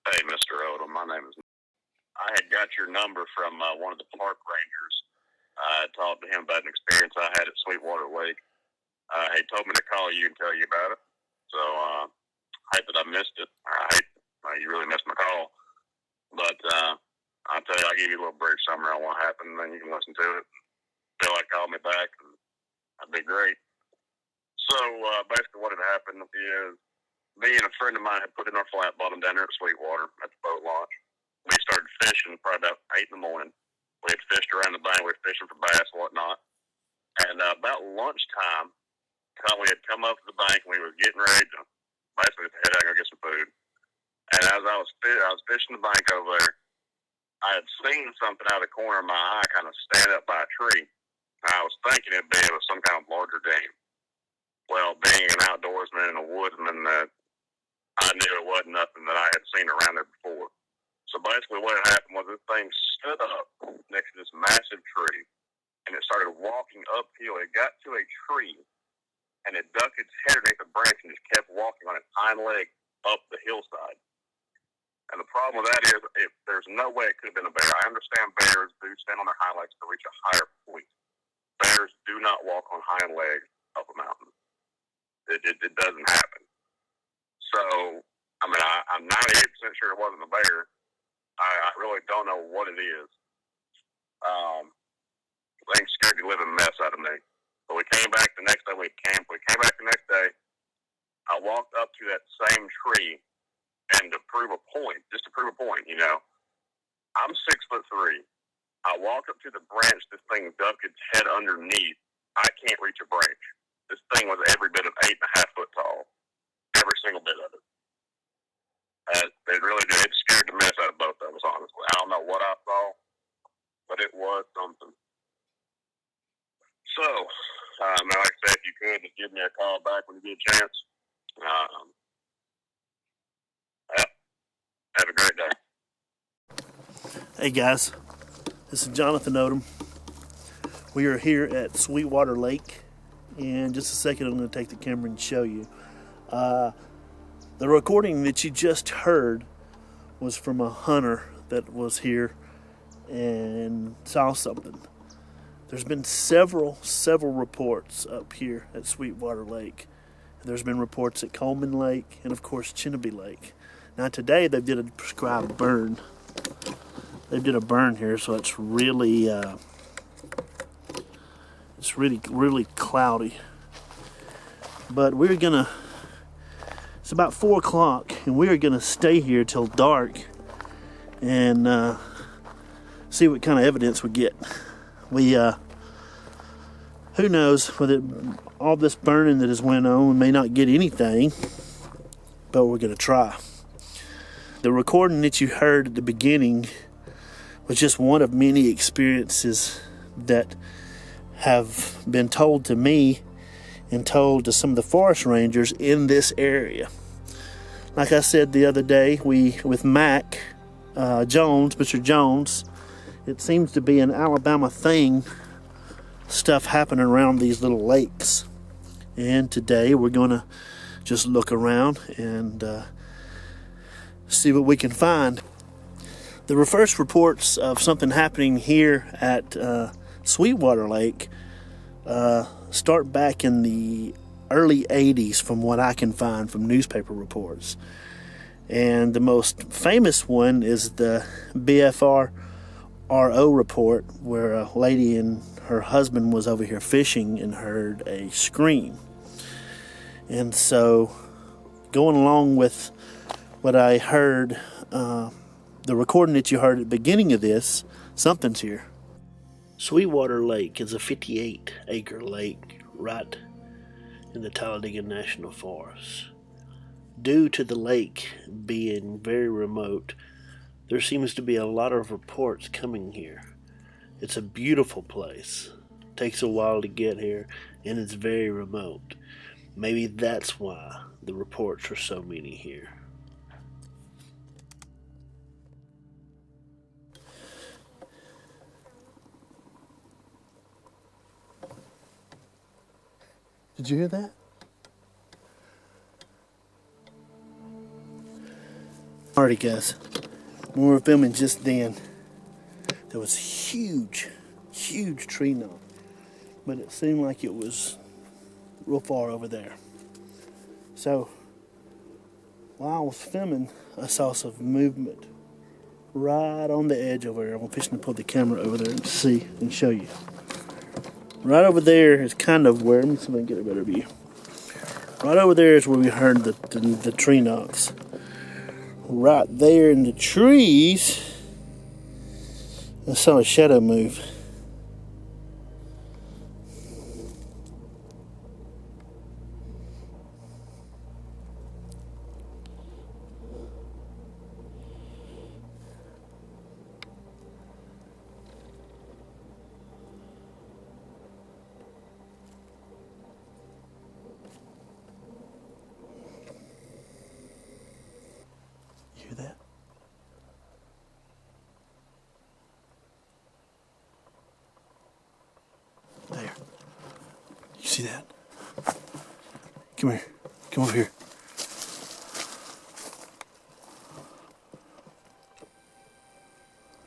Hey, Mr. Odom, my name is. I had got your number from one of the park rangers. I talked to him about an experience I had at Sweetwater Lake. He told me to call you and tell you about it. So I hate that I missed it. I hate you really missed my call. But I'll tell you, I'll give you a little brief summary on what happened, and then you can listen to it. Feel like call me back, and that'd be great. So basically what had happened is me and a friend of mine had put in our flat bottom down there at Sweetwater at the boat launch. We started fishing probably about 8 in the morning. We had fished around the bank. We were fishing for bass and whatnot. And about lunchtime, we had come up to the bank and we were getting ready to basically head out and go get some food. And as I was fishing the bank over there, I had seen something out of the corner of my eye kind of stand up by a tree. I was thinking it was some kind of larger game. Well, being an outdoorsman and a woodsman, I knew it wasn't nothing that I had seen around there before. So basically what had happened was this thing stood up next to this massive tree, and it started walking uphill. It got to a tree, and it ducked its head underneath a branch and just kept walking on its hind leg up the hillside. And the problem with that is there's no way it could have been a bear. I understand bears do stand on their hind legs to reach a higher point. Bears do not walk on hind legs up a mountain. It doesn't happen. So, I mean, I'm 98% sure it wasn't a bear. I really don't know what it is. Things scared the living mess out of me. But we came back the next day. We camped. We came back the next day. I walked up to that same tree, and to prove a point, I'm 6'3". I walked up to the branch. This thing ducked its head underneath. I can't reach a branch. This thing was every bit of 8.5 foot tall. Every single bit of it. It really did. It scared the mess out of both of us, honestly. I don't know what I saw, but it was something. So, like I said, if you could, just give me a call back when you get a chance. Have a great day. Hey guys, this is Jonathan Odom. We are here at Sweetwater Lake. In just a second, I'm going to take the camera and show you. The recording that you just heard was from a hunter that was here and saw something. There's been several reports up here at Sweetwater Lake. There's been reports at Coleman Lake and of course Chinnaby Lake. Now today they did a prescribed burn. They did a burn here, so it's really cloudy. But it's about 4 o'clock, and we're gonna stay here till dark and see what kind of evidence we get. Who knows, with all this burning that has went on, we may not get anything, but we're gonna try. The recording that you heard at the beginning was just one of many experiences that have been told to me and told to some of the forest rangers in this area. Like I said the other day, with Mac Jones, Mr. Jones, it seems to be an Alabama thing, stuff happening around these little lakes. And today we're going to just look around and see what we can find. The first reports of something happening here at Sweetwater Lake start back in the early 80s from what I can find from newspaper reports. And the most famous one is the BFRRO report, where a lady and her husband was over here fishing and heard a scream. And so, going along with what I heard, the recording that you heard at the beginning of this, something's here. Sweetwater Lake is a 58-acre lake right in the Talladega National Forest. Due to the lake being very remote, there seems to be a lot of reports coming here. It's a beautiful place. It takes a while to get here, and it's very remote. Maybe that's why the reports are so many here. Did you hear that? Alrighty guys, when we were filming just then, there was huge tree knot, but it seemed like it was real far over there. So while I was filming, I saw some movement right on the edge over there. I'm fishing to put the camera over there and see and show you. Right over there is kind of where, let me see if I can get a better view. Right over there is where we heard the tree knocks. Right there in the trees, I saw a shadow move. You hear that? There. You see that? Come here. Come over here.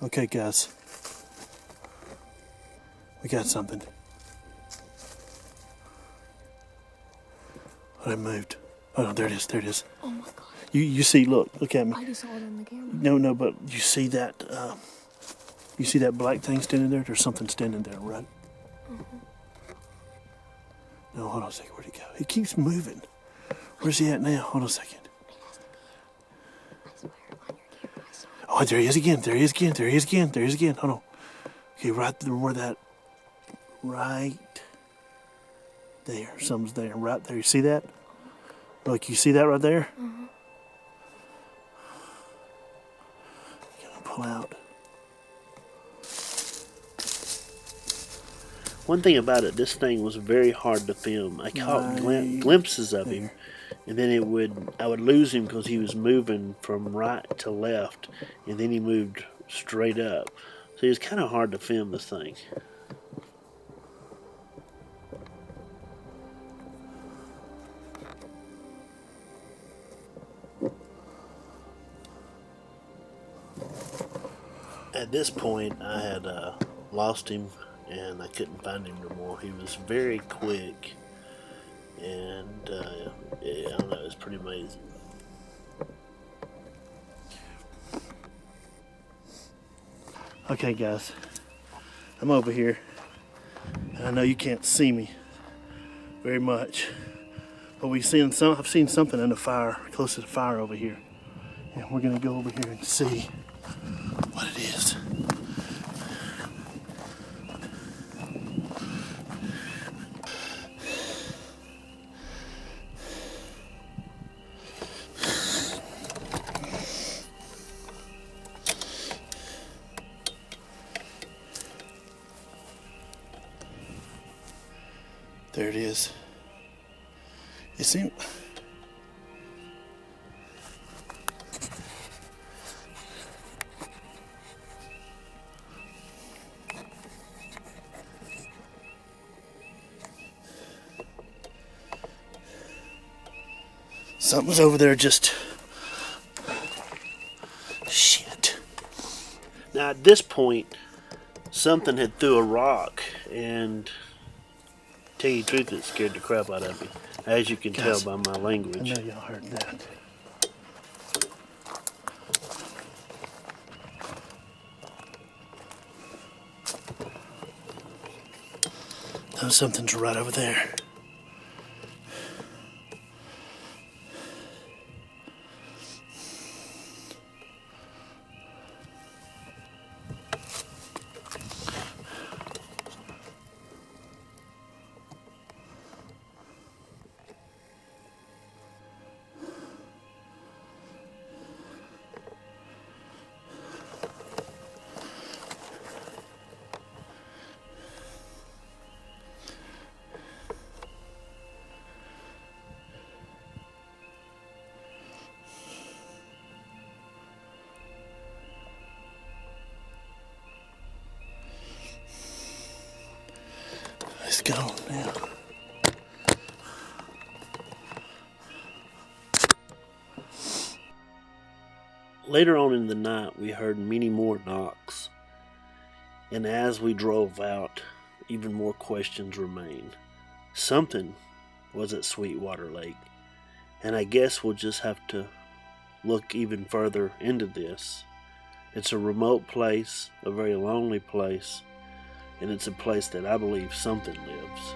Okay, guys. We got something. Oh, it moved. Oh, no, there it is. There it is. Oh, my God. You see, look at me. I just saw it on the camera. No, but you see that black thing standing there? There's something standing there, right? Mm-hmm. No, hold on a second. Where'd he go? He keeps moving. Where's he at now? Hold on a second. I swear, on your camera, I saw it. Oh, there he is again. There he is again. There he is again. There he is again. Hold on. Okay, right there where that, right there. Something's there. Right there. You see that? Look, you see that right there? Mm-hmm. Gonna pull out. One thing about it, this thing was very hard to film. I caught glimpses of him, and then I would lose him because he was moving from right to left, and then he moved straight up. So it was kind of hard to film this thing. At this point, I had lost him, and I couldn't find him no more. He was very quick, and yeah, I don't know, it was pretty amazing. Okay, guys, I'm over here, and I know you can't see me very much, but I've seen something in the fire, close to the fire over here, and we're gonna go over here and see what it is. There it is. It seemed. Something's over there just. Shit. Now at this point, something had threw a rock, and tell you the truth, it scared the crap out of me. As you can tell by my language. I know y'all heard that. No, something's right over there. It's gone now. Later on in the night, we heard many more knocks, and as we drove out, even more questions remained. Something was at Sweetwater Lake, and I guess we'll just have to look even further into this. It's a remote place, a very lonely place, and it's a place that I believe something lives.